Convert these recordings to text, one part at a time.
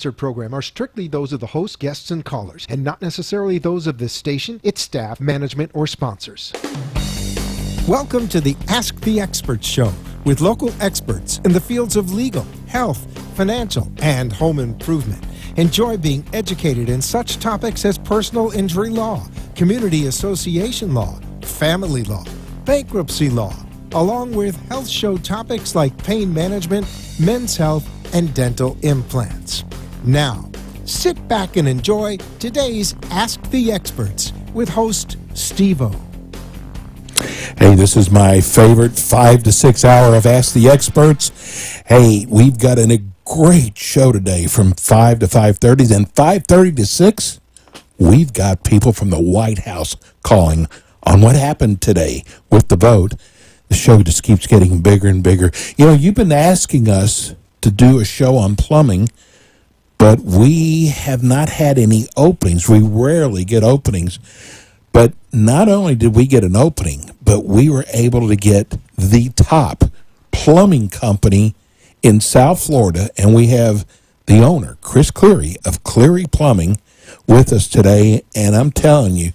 sponsored program are strictly those of the host, guests, and callers, and not necessarily those of this station, its staff, management, or sponsors. Welcome to the Ask the Experts Show with local experts in the fields of legal, health, financial, and home improvement. Enjoy being educated in such topics as personal injury law, community association law, family law, bankruptcy law, along with health show topics like pain management, men's health, and dental implants. Now, sit back and enjoy today's Ask the Experts with host Steve-O. Hey, this is my favorite 5 to 6 hour of Ask the Experts. Hey, we've got a great show today from 5 to 5:30, then 5:30 to 6, we've got people from the White House calling on what happened today with the vote. The show just keeps getting bigger and bigger. You know, you've been asking us to do a show on plumbing, but we have not had any openings. We rarely get openings. But not only did we get an opening, but we were able to get the top plumbing company in South Florida, and we have the owner, Chris Cleary of Cleary Plumbing, with us today. And I'm telling you,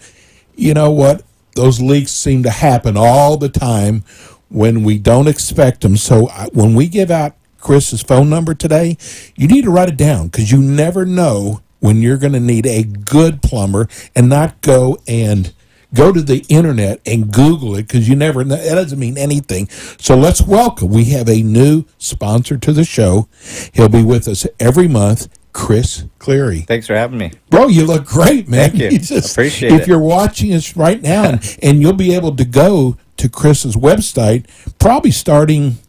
you know what? Those leaks seem to happen all the time when we don't expect them. So when we give out Chris's phone number today, you need to write it down, because you never know when you're going to need a good plumber, and not go to the internet and Google it, because you never know. That doesn't mean anything. So let's welcome, we have a new sponsor to the show. He'll be with us every month, Chris Cleary. Thanks for having me. Bro, you look great, man. Thank you. Appreciate it. If you're watching us right now, and you'll be able to go to Chris's website, probably starting,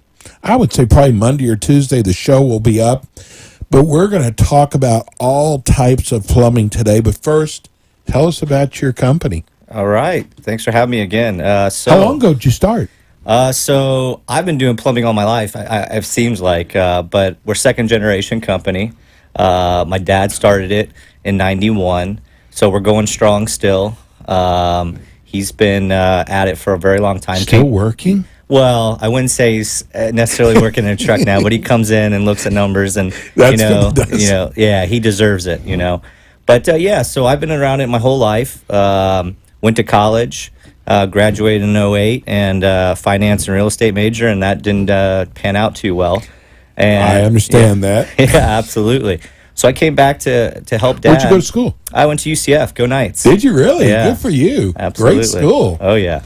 I would say probably Monday or Tuesday, the show will be up. But we're going to talk about all types of plumbing today. But first, tell us about your company. All right. Thanks for having me again. How long ago did you start? So I've been doing plumbing all my life, it seems like, but we're second-generation company. My dad started it in 91, so we're going strong still. He's been at it for a very long time. Still working? Well, I wouldn't say he's necessarily working in a truck now, but he comes in and looks at numbers, and yeah, he deserves it, you know. But yeah, so I've been around it my whole life. Went to college, graduated in 08, and finance and real estate major, and that didn't pan out too well. And I understand that. Yeah, absolutely. So I came back to help Dad. Where'd you go to school? I went to UCF. Go Knights. Did you really? Yeah. Good for you. Absolutely. Great school. Oh, yeah.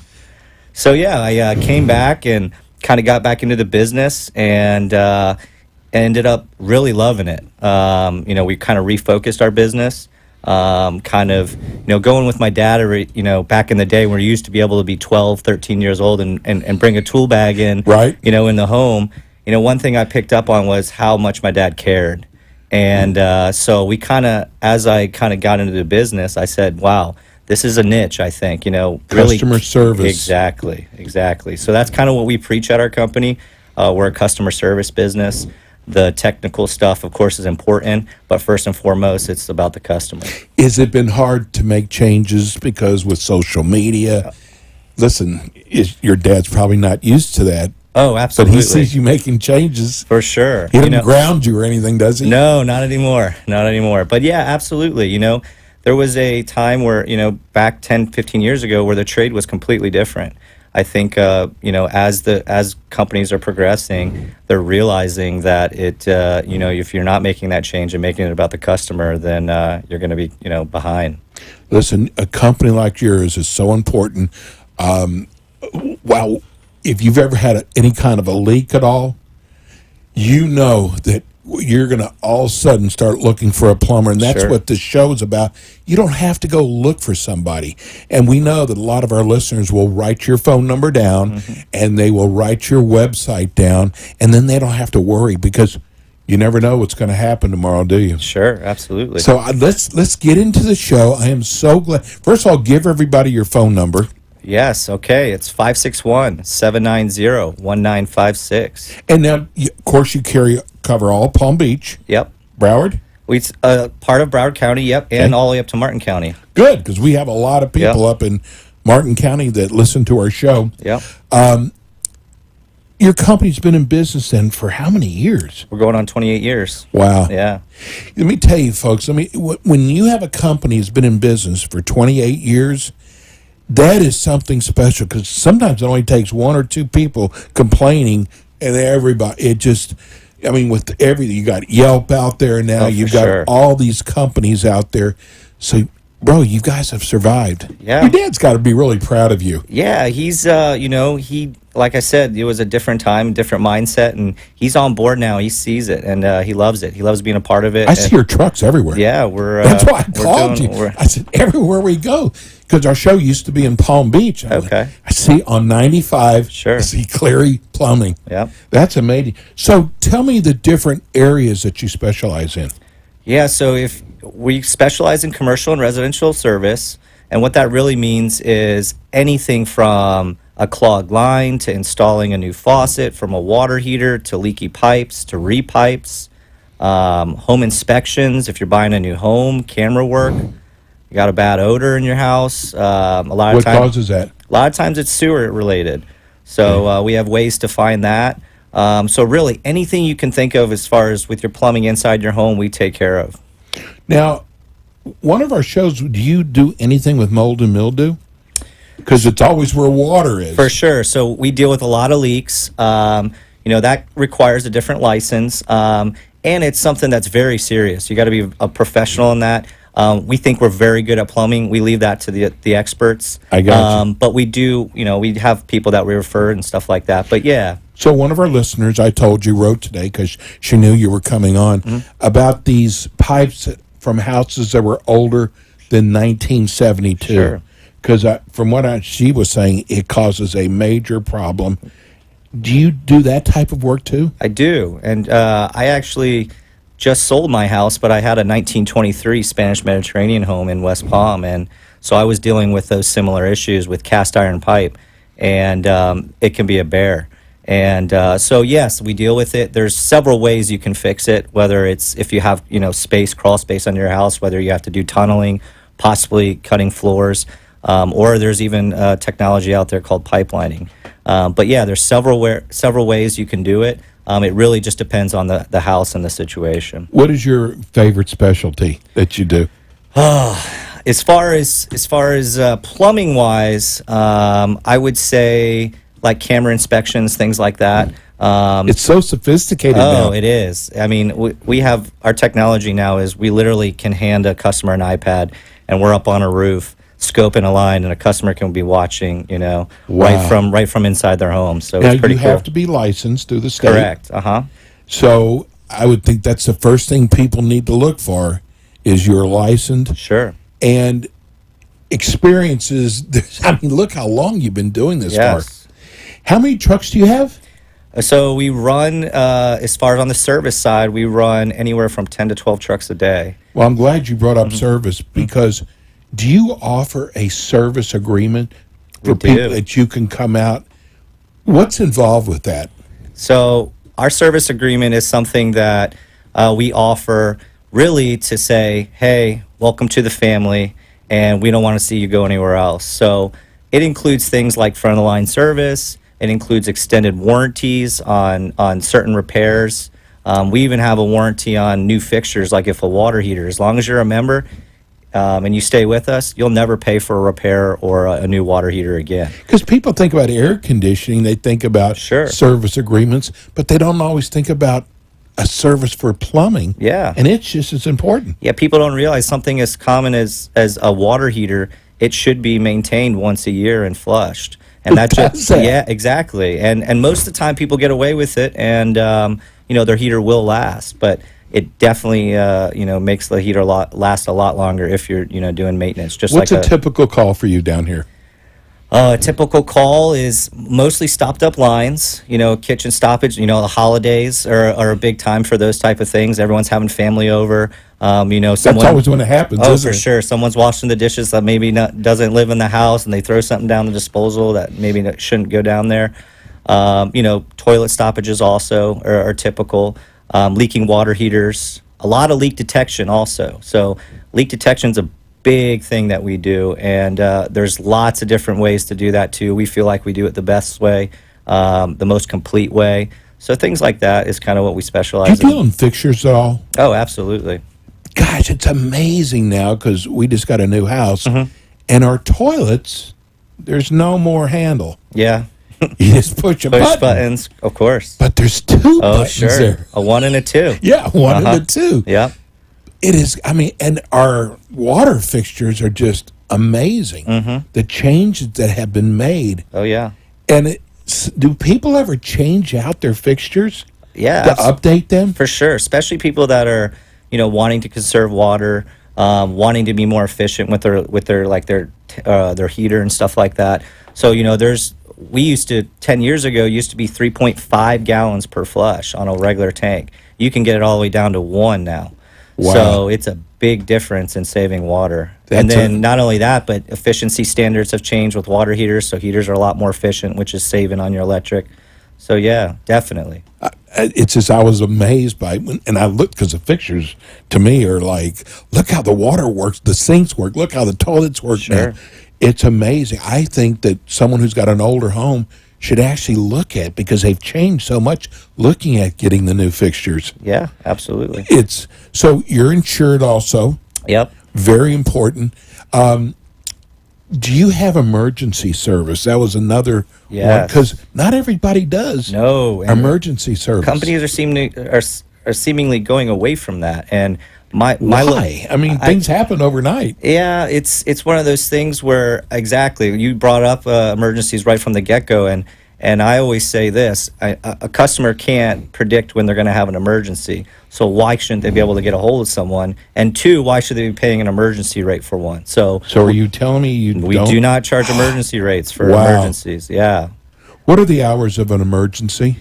So, yeah, I came back and kind of got back into the business, and ended up really loving it. You know, we kind of refocused our business. Kind of, you know, going with my dad, you know, back in the day where you used to be able to be 12, 13 years old and bring a tool bag in, right, you know, in the home. You know, one thing I picked up on was how much my dad cared. And so we kind of, as I kind of got into the business, I said, wow, this is a niche, I think, you know. Really, customer service. Exactly. So that's kind of what we preach at our company. We're a customer service business. The technical stuff, of course, is important, but first and foremost, it's about the customer. Has it been hard to make changes because with social media? Listen, your dad's probably not used to that. Oh, absolutely. But he sees you making changes. For sure. He doesn't ground you or anything, does he? No, not anymore. Not anymore. But yeah, absolutely. You know, there was a time where, you know, back 10, 15 years ago where the trade was completely different. I think, you know, as companies are progressing, they're realizing that it, you know, if you're not making that change and making it about the customer, then you're going to be, you know, behind. Listen, a company like yours is so important. Wow, if you've ever had any kind of a leak at all, you know that you're going to all of a sudden start looking for a plumber, and that's what this show is about. You don't have to go look for somebody. And we know that a lot of our listeners will write your phone number down, and they will write your website down, and then they don't have to worry, because you never know what's going to happen tomorrow, do you? Sure, absolutely. So let's get into the show. I am so glad. First of all, give everybody your phone number. Yes, okay. It's 561-790-1956. And now, of course, you cover all Palm Beach. Yep. Broward? It's part of Broward County, yep, and all the way up to Martin County. Good, because we have a lot of people up in Martin County that listen to our show. Yep. your company's been in business then for how many years? We're going on 28 years. Wow. Yeah. Let me tell you, folks, when you have a company that's been in business for 28 years, that is something special, because sometimes it only takes one or two people complaining and everybody, with everything, you got Yelp out there now, you've got sure. all these companies out there. So, bro, you guys have survived. Yeah. Your dad's got to be really proud of you. Yeah, he's like I said, it was a different time, different mindset, and he's on board now. He sees it, and he loves it. He loves being a part of it. I see your trucks everywhere. Yeah, that's why I called you. I said, everywhere we go, because our show used to be in Palm Beach. Okay. I see on 95, Sure. I see Cleary Plumbing. Yep. That's amazing. So tell me the different areas that you specialize in. Yeah, so if we specialize in commercial and residential service, and what that really means is anything from a clogged line to installing a new faucet, from a water heater to leaky pipes to repipes, home inspections if you're buying a new home, camera work, you got a bad odor in your house. What causes that? A lot of times it's sewer related. So we have ways to find that. So really anything you can think of as far as with your plumbing inside your home, we take care of. Now, one of our shows, do you do anything with mold and mildew? Because it's always where water is. For sure. So we deal with a lot of leaks. That requires a different license. And it's something that's very serious. You got to be a professional in that. We think we're very good at plumbing. We leave that to the experts. I got you. But we do, we have people that we refer and stuff like that. But yeah. So one of our listeners, I told you, wrote today because she knew you were coming on, about these pipes from houses that were older than 1972. Sure. Because from what she was saying, it causes a major problem. Do you do that type of work too? I do. And I actually just sold my house, but I had a 1923 Spanish Mediterranean home in West Palm. And so I was dealing with those similar issues with cast iron pipe. And it can be a bear. And so, yes, we deal with it. There's several ways you can fix it, whether it's if you have, crawl space under your house, whether you have to do tunneling, possibly cutting floors. Or there's even technology out there called pipelining. But yeah, there's several ways you can do it. It really just depends on the house and the situation. What is your favorite specialty that you do? As far as plumbing wise, I would say like camera inspections, things like that. It's so sophisticated now. Oh, it is. I mean, we have our technology now is we literally can hand a customer an iPad and we're up on a roof scoping a line and a customer can be watching, Wow. right from inside their home. So Now, it's pretty you cool. have to be licensed through the state. Correct. So I would think that's the first thing people need to look for is you're licensed. Sure. And experiences. Look how long you've been doing this Yes. for. How many trucks do you have? So we run, as far as on the service side, we run anywhere from 10 to 12 trucks a day. Well, I'm glad you brought up service, because do you offer a service agreement for We do. people that you can come out? What's involved with that? So our service agreement is something that we offer really to say, hey, welcome to the family, and we don't want to see you go anywhere else. So it includes things like front of the line service. It includes extended warranties on certain repairs. We even have a warranty on new fixtures, like if a water heater, as long as you're a member and you stay with us, you'll never pay for a repair or a new water heater again. Because people think about air conditioning, they think about Sure. service agreements, but they don't always think about a service for plumbing. Yeah. And it's just as important. Yeah, people don't realize something as common as a water heater, it should be maintained once a year and flushed. And Who does that? Yeah, exactly. And most of the time people get away with it, and their heater will last, but it definitely makes the heater last a lot longer if you're doing maintenance. Just What's like a typical call for you down here? A typical call is mostly stopped up lines, kitchen stoppage. The holidays are a big time for those type of things. Everyone's having family over. That's always when it happens, Oh, isn't for it? sure. Someone's washing the dishes that maybe doesn't live in the house, and they throw something down the disposal that maybe shouldn't go down there. Toilet stoppages also are typical. Leaking water heaters. A lot of leak detection also. So leak detection's a big thing that we do, and there's lots of different ways to do that too. We feel like we do it the best way. the most complete way. So things like that is kind of what we Do you specialize deal in. in fixtures at all? Oh, absolutely. Gosh, it's amazing now because we just got a new house, and our toilets, there's no more handle. Yeah. You just push a Push button. buttons, of course. But there's two Oh, buttons sure. there. A 1 and a 2. Yeah, one and a two. Yeah. It is, I mean, and our water fixtures are just amazing. The changes that have been made. Oh, yeah. And do people ever change out their fixtures Yeah. to update them? For sure, especially people that are, wanting to conserve water, wanting to be more efficient with their heater and stuff like that. So we used to 10 years ago used to be 3.5 gallons per flush on a regular tank. You can get it all the way down to 1 now. Wow. So it's a big difference in saving water. And then not only that, but efficiency standards have changed with water heaters. So heaters are a lot more efficient, which is saving on your electric. So yeah, definitely. It's just I was amazed by it. And I looked because the fixtures to me are like, look how the water works, the sinks work, look how the toilets work Sure. now. It's amazing. I think that someone who's got an older home should actually look at, because they've changed so much, looking at getting the new fixtures. Yeah, absolutely. It's so you're insured also. Yep. Very important. Do you have emergency service? That was another one, Yes. because not everybody does. No. and Emergency service. companies are seemingly going away from that. And my Why? I mean, things happen overnight. Yeah, it's one of those things where exactly you brought up emergencies right from the get-go, and I always say this: a customer can't predict when they're going to have an emergency. So why shouldn't they be able to get a hold of someone? And two, why should they be paying an emergency rate for one? So So are you telling me we don't? do not charge emergency rates for Wow. emergencies. Yeah. What are the hours of an emergency?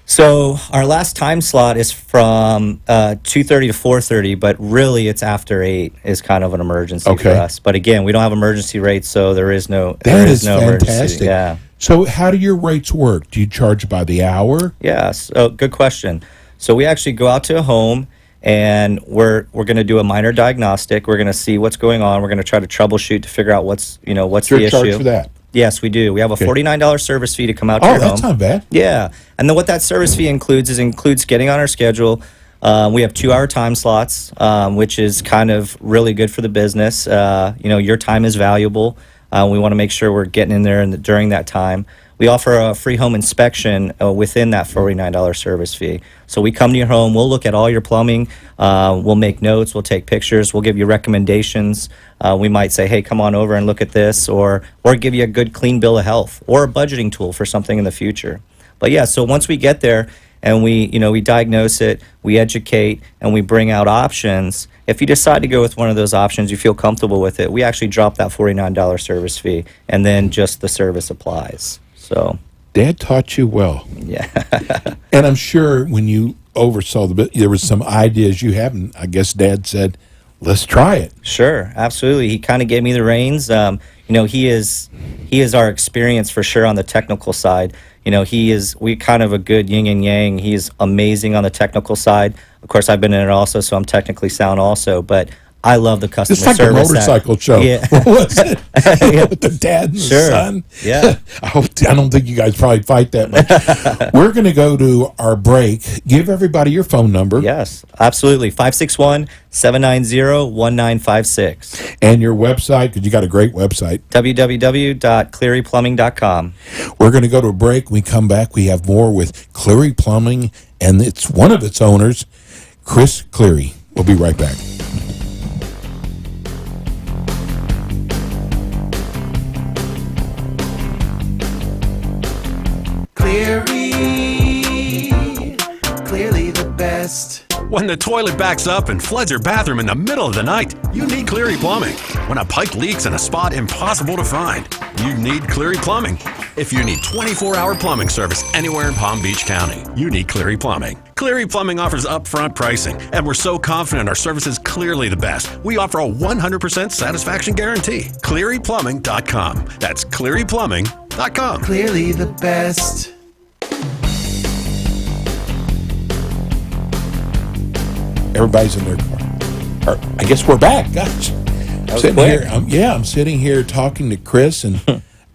So our last time slot is from 2:30 to 4:30, but really it's after 8 is kind of an emergency for Okay. us. But again, we don't have emergency rates, so there is no That is no fantastic. emergency. Yeah. So how do your rates work? Do you charge by the hour? Yeah. So good question. So we actually go out to a home and we're going to do a minor diagnostic. We're going to see what's going on. We're going to try to troubleshoot to figure out what's the Your issue. charge for that? Yes, we do. We have a $49 service fee to come out to Oh, your home. that's not bad. Yeah, and then what that service fee includes getting on our schedule. We have 2-hour time slots, which is kind of really good for the business. Your time is valuable. We want to make sure we're getting in there during that time. We offer a free home inspection within that $49 service fee. So we come to your home, we'll look at all your plumbing, we'll make notes, we'll take pictures, we'll give you recommendations. We might say, hey, come on over and look at this, or give you a good clean bill of health, or a budgeting tool for something in the future. But yeah, so once we get there and we diagnose it, we educate, and we bring out options. If you decide to go with one of those options, you feel comfortable with it, we actually drop that $49 service fee, and then just the service applies. So, Dad taught you well. yeah. And I'm sure when you oversaw the bit, there was some ideas you had, and I guess Dad said, let's try it. Sure, absolutely. He kind of gave me the reins. He is our experience for sure on the technical side. We kind of a good yin and yang. He's amazing on the technical side. Of course, I've been in it also, so I'm technically sound also, but I love the customer It's like a service. motorcycle show. Yeah. What was it? With the dad and the Sure. son. Yeah. I don't think you guys probably fight that much. We're going to go to our break. Give everybody your phone number Yes, absolutely. 561-790-1956. and your website, because you got a great website. www.clearyplumbing.com. We're going to go to a break. When we come back, we have more with Cleary Plumbing, and it's one of its owners, Chris Cleary. We'll be right back. Clearly the best. When the toilet backs up and floods your bathroom in the middle of the night, you need Cleary Plumbing. When a pipe leaks in a spot impossible to find, you need Cleary Plumbing. If you need 24-hour plumbing service anywhere in Palm Beach County, you need Cleary Plumbing. Cleary Plumbing offers upfront pricing, and we're so confident our service is clearly the best. We offer a 100% satisfaction guarantee. ClearyPlumbing.com. That's ClearyPlumbing.com. Clearly the best. Everybody's in their car. I guess we're back. Gosh. I'm sitting quick. here. I'm sitting here talking to Chris, and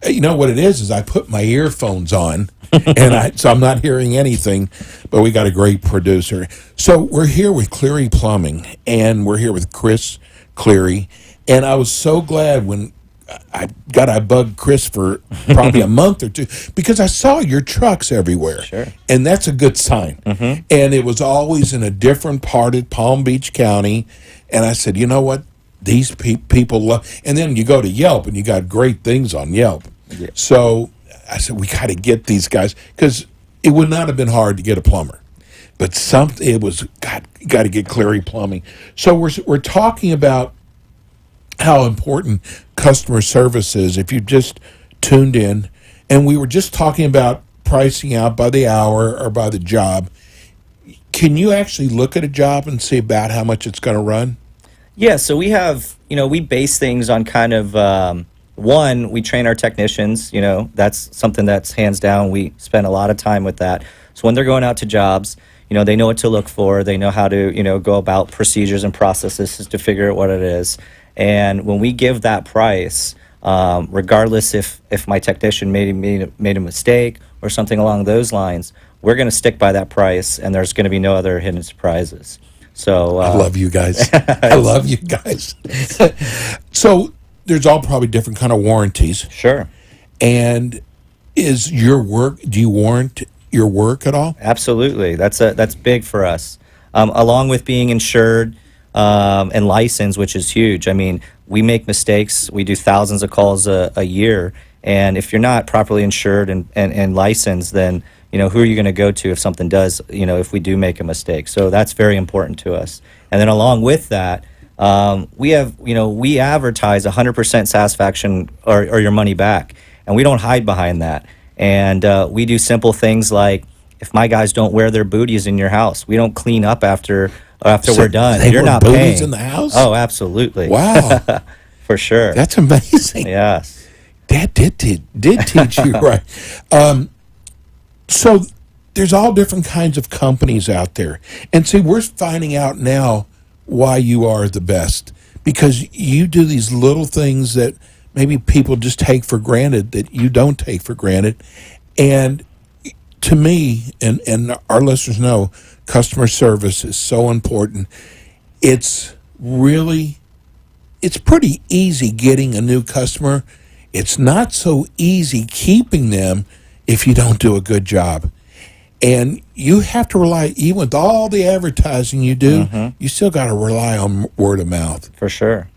You know what it is I put my earphones on, and so I'm not hearing anything. But we got a great producer. So we're here with Cleary Plumbing, and we're here with Chris Cleary. And I was so glad when I bugged Chris for probably a month or two because I saw your trucks everywhere. Sure. And that's a good sign. Mm-hmm. And it was always in a different part of Palm Beach County. And I said, you know what? These people love. And then you go to Yelp and you got great things on Yelp. Yeah. So I said, we got to get these guys because it would not have been hard to get a plumber. But it was, God, you got to get Cleary Plumbing. So we're talking about how important customer service is if you just tuned in. And we were just talking about pricing out by the hour or by the job. Can you actually look at a job and see about how much it's going to run? Yeah, so we have, we base things on kind of, one, we train our technicians, that's something that's hands down. We spend a lot of time with that. So when they're going out to jobs, they know what to look for. They know how to, go about procedures and processes to figure out what it is. And when we give that price, regardless if my technician made a mistake or something along those lines, we're going to stick by that price, and there's going to be no other hidden surprises. So I love you guys. I love you guys. So there's all probably different kind of warranties. Sure. And is your work? Do you warrant your work at all? Absolutely. That's big for us. Along with being insured. And licensed, which is huge. I mean, we make mistakes. We do thousands of calls a year. And if you're not properly insured and licensed, then, who are you going to go to if something does, if we do make a mistake? So that's very important to us. And then along with that, we advertise 100% satisfaction or your money back. And we don't hide behind that. And we do simple things like if my guys don't wear their booties in your house, we don't clean up after we're done. You're not paying. In the house? Oh, absolutely. Wow. For sure. That's amazing. Yes. That did teach you right. So there's all different kinds of companies out there. And see, we're finding out now why you are the best. Because you do these little things that maybe people just take for granted that you don't take for granted. And to me, and our listeners know, customer service is so important. It's pretty easy getting a new customer. It's not so easy keeping them if you don't do a good job. And you have to rely, even with all the advertising you do, you still got to rely on word of mouth. For sure.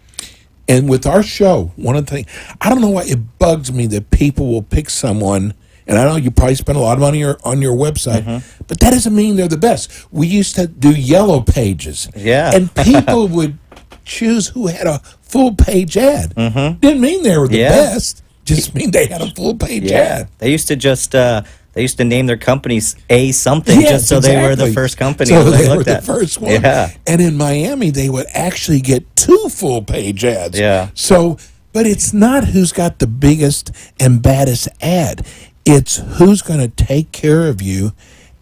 And with our show, one of the things, I don't know why it bugs me that people will pick someone. And I know you probably spend a lot of money on your website, but that doesn't mean they're the best. We used to do yellow pages. Yeah. And people would choose who had a full-page ad. Didn't mean they were the best. Just mean they had a full-page ad. They used to just they used to name their companies A something just so they were the first company. So they were the first one. Yeah. And in Miami, they would actually get 2 full-page ads. Yeah. So, but it's not who's got the biggest and baddest ad. It's who's going to take care of you.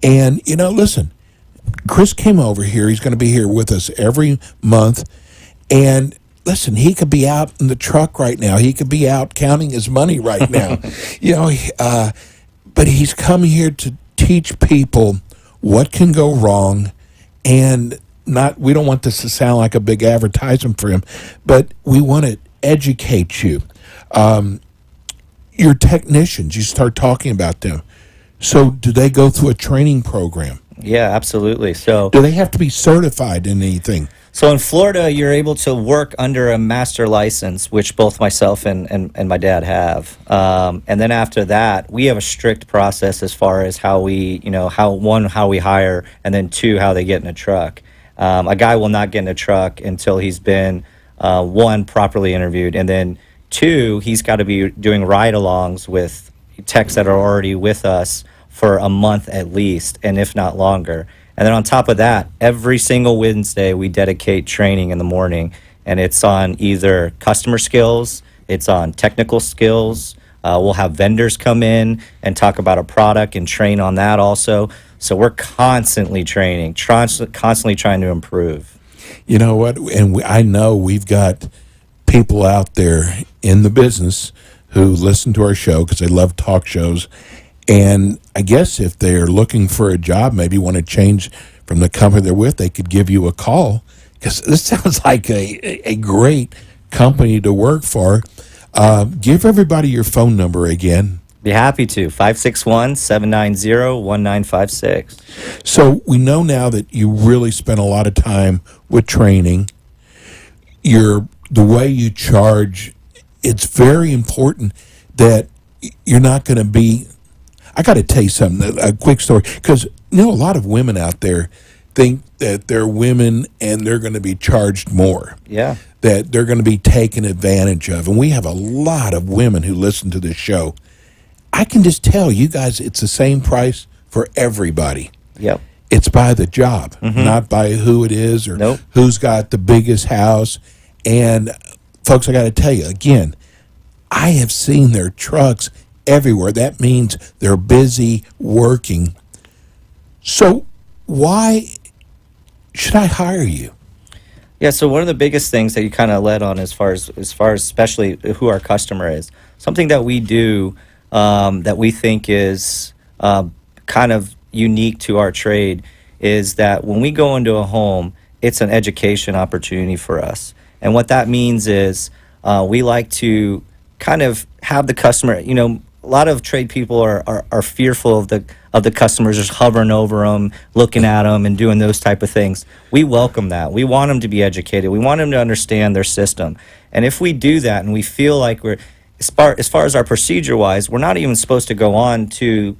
And, listen, Chris came over here. He's going to be here with us every month. And, listen, he could be out in the truck right now. He could be out counting his money right now. But he's come here to teach people what can go wrong. And we don't want this to sound like a big advertisement for him, but we want to educate you. Your technicians, you start talking about them. So do they go through a training program? Yeah, absolutely. So do they have to be certified in anything? So in Florida, you're able to work under a master license, which both myself and my dad have. And then after that, we have a strict process as far as how we, how we hire, and then 2, how they get in a truck. A guy will not get in a truck until he's been, 1, properly interviewed, and then 2, he's got to be doing ride-alongs with techs that are already with us for a month at least, and if not longer. And then on top of that, every single Wednesday, we dedicate training in the morning, and it's on either customer skills, it's on technical skills. We'll have vendors come in and talk about a product and train on that also. So we're constantly training, constantly trying to improve. You know what? And I know we've got people out there in the business who listen to our show because they love talk shows. And I guess if they're looking for a job, maybe want to change from the company they're with, they could give you a call, because this sounds like a great company to work for. Give everybody your phone number again. Be happy to. 561-790-1956. So we know now that you really spend a lot of time with training. The way you charge, it's very important that you're not going to be. I got to tell you something, a quick story, because a lot of women out there think that they're women and they're going to be charged more. Yeah. That they're going to be taken advantage of. And we have a lot of women who listen to this show. I can just tell you guys it's the same price for everybody. Yep. It's by the job, not by who it is or Nope. who's got the biggest house. And folks, I got to tell you again, I have seen their trucks everywhere. That means they're busy working. So why should I hire you? Yeah, so one of the biggest things that you kind of led on as far as especially who our customer is, something that we do that we think is kind of unique to our trade is that when we go into a home, it's an education opportunity for us. And what that means is we like to kind of have the customer, a lot of trade people are fearful of the customers just hovering over them, looking at them, and doing those type of things. We welcome that. We want them to be educated. We want them to understand their system. And if we do that, and we feel like we're, as far as our procedure wise, we're not even supposed to go on to,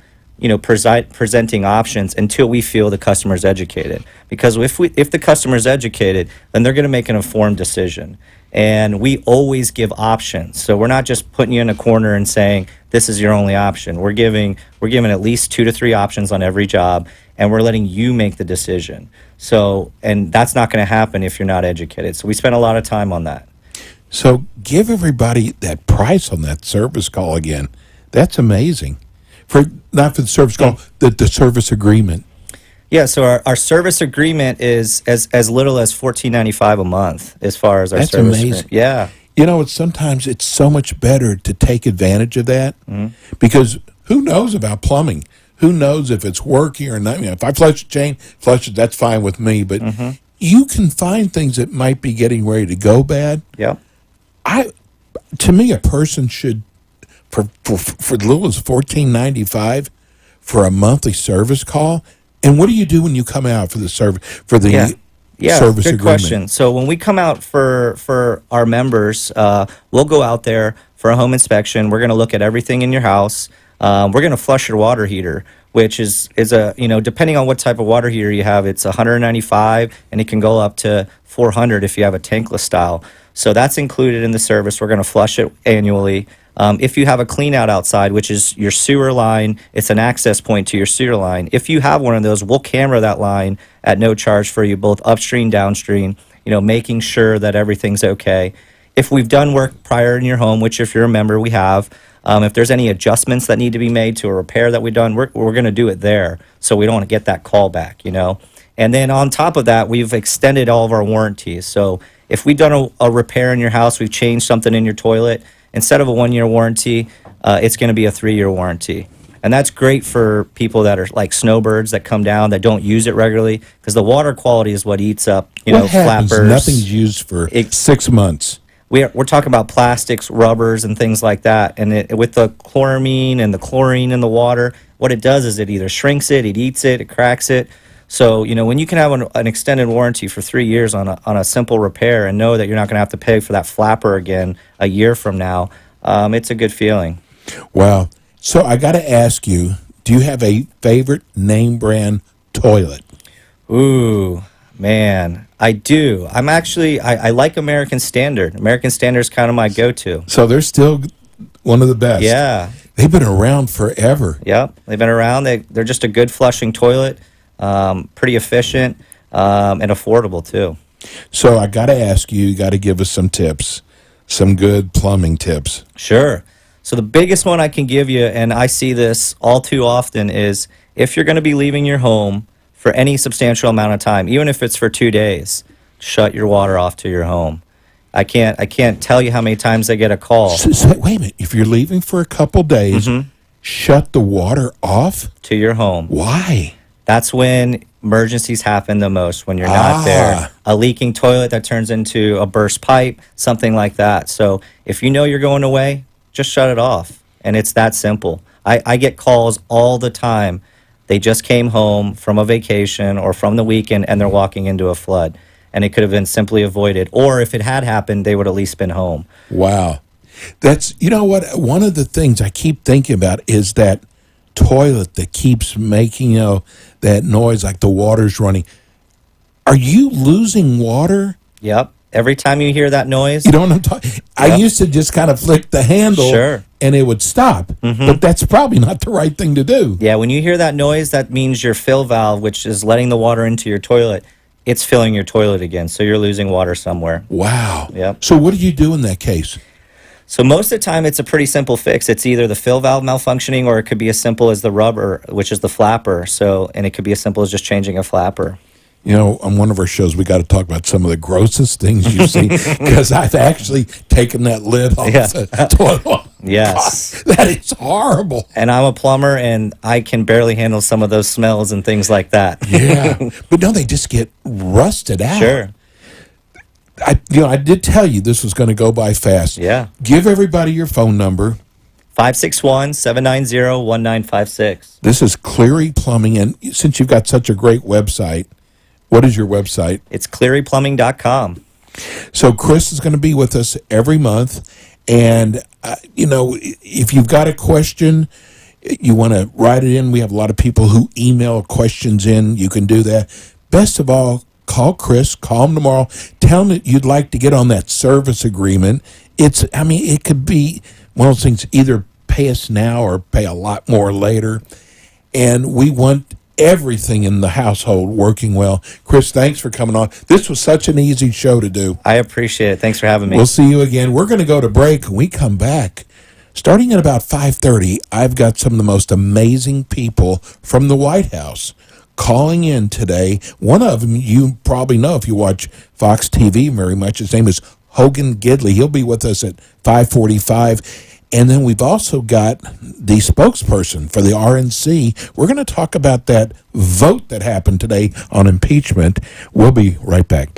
presenting options until we feel the customer's educated. Because if the customer's educated, then they're going to make an informed decision. And we always give options. So we're not just putting you in a corner and saying this is your only option. We're giving at least 2 to 3 options on every job, and we're letting you make the decision. So, and that's not going to happen if you're not educated. So we spend a lot of time on that. So give everybody that price on that service call again. That's amazing. Not for the service call, the service agreement. Yeah, so our service agreement is as little as $14.95 a month as far as our That's service amazing. agreement. Yeah. Sometimes it's so much better to take advantage of that because who knows about plumbing? Who knows if it's working or not? If I flush the chain, that's fine with me. But you can find things that might be getting ready to go bad. Yeah. To me, a person should, for as little as $14.95 for a monthly service call. And what do you do when you come out for the service service good agreement? question. So when we come out for our members, we'll go out there for a home inspection. We're going to look at everything in your house. We're going to flush your water heater, which is a depending on what type of water heater you have, it's $195 and it can go up to $400 if you have a tankless style. So that's included in the service. We're going to flush it annually. If you have a clean out outside, which is your sewer line, it's an access point to your sewer line. If you have one of those, we'll camera that line at no charge for you, both upstream, downstream, making sure that everything's okay. If we've done work prior in your home, which if you're a member, we have, if there's any adjustments that need to be made to a repair that we've done, we're going to do it there. So we don't want to get that call back, And then on top of that, we've extended all of our warranties. So if we've done a repair in your house, we've changed something in your toilet, instead of a 1-year warranty, it's going to be a 3-year warranty. And that's great for people that are like snowbirds that come down that don't use it regularly, because the water quality is what eats up, What happens? flappers. Nothing's used for 6 months. We're talking about plastics, rubbers, and things like that. And with the chloramine and the chlorine in the water, what it does is it either shrinks it, it eats it, it cracks it. So, when you can have an extended warranty for 3 years on a simple repair and know that you're not going to have to pay for that flapper again a year from now, it's a good feeling. Wow. So I got to ask you, do you have a favorite name brand toilet? Ooh, man, I do. I like American Standard. American Standard is kind of my go-to. So they're still one of the best. Yeah. They've been around forever. Yep, they've been around. They're just a good flushing toilet. Pretty efficient and affordable too. So I got to ask you, got to give us some tips, some good plumbing tips. Sure. So the biggest one I can give you, and I see this all too often, is if you're going to be leaving your home for any substantial amount of time, even if it's for 2 days, shut your water off to your home. I can't tell you how many times I get a call So, wait a minute. If you're leaving for a couple days, shut the water off? to your home. Why? That's when emergencies happen the most, when you're not there. A leaking toilet that turns into a burst pipe, something like that. So if you know you're going away, just shut it off. And it's that simple. I get calls all the time. They just came home from a vacation or from the weekend and they're walking into a flood. And it could have been simply avoided. Or if it had happened, they would at least been home. Wow. That's, you know what? One of the things I keep thinking about is that toilet that keeps making, that noise like the water's running. Are you losing water? Yep. Every time you hear that noise, You know what I'm talking? I used to just kind of flick the handle Sure. and it would stop. But that's probably not the right thing to do. yeah, when you hear that noise, that means your fill valve, which is letting the water into your toilet, it's filling your toilet again. So you're losing water somewhere. Wow. Yep. So what do you do in that case? So most of the time, it's a pretty simple fix. It's either the fill valve malfunctioning, or it could be as simple as the rubber, which is the flapper. And it could be as simple as just changing a flapper. On one of our shows, we got to talk about some of the grossest things you see because I've actually taken that lid off the toilet. Yes. God, that is horrible. And I'm a plumber, and I can barely handle some of those smells and things like that. Yeah. But no, they just get rusted out. Sure. I did tell you this was going to go by fast. Yeah. Give everybody your phone number. 561-790-1956. This is Cleary Plumbing. And since you've got such a great website, what is your website? It's clearyplumbing.com. So Chris is going to be with us every month. And, if you've got a question, you want to write it in. We have a lot of people who email questions in. You can do that. Best of all, call Chris. Call him tomorrow. Tell him that you'd like to get on that service agreement. It could be one of those things, either pay us now or pay a lot more later. And we want everything in the household working well. Chris, thanks for coming on. This was such an easy show to do. I appreciate it. Thanks for having me. We'll see you again. We're going to go to break. When we come back, starting at about 5:30, I've got some of the most amazing people from the White House calling in today. One of them you probably know if you watch Fox TV very much. His name is Hogan Gidley. He'll be with us at 5:45. And then we've also got the spokesperson for the RNC. We're going to talk about that vote that happened today on impeachment. We'll be right back.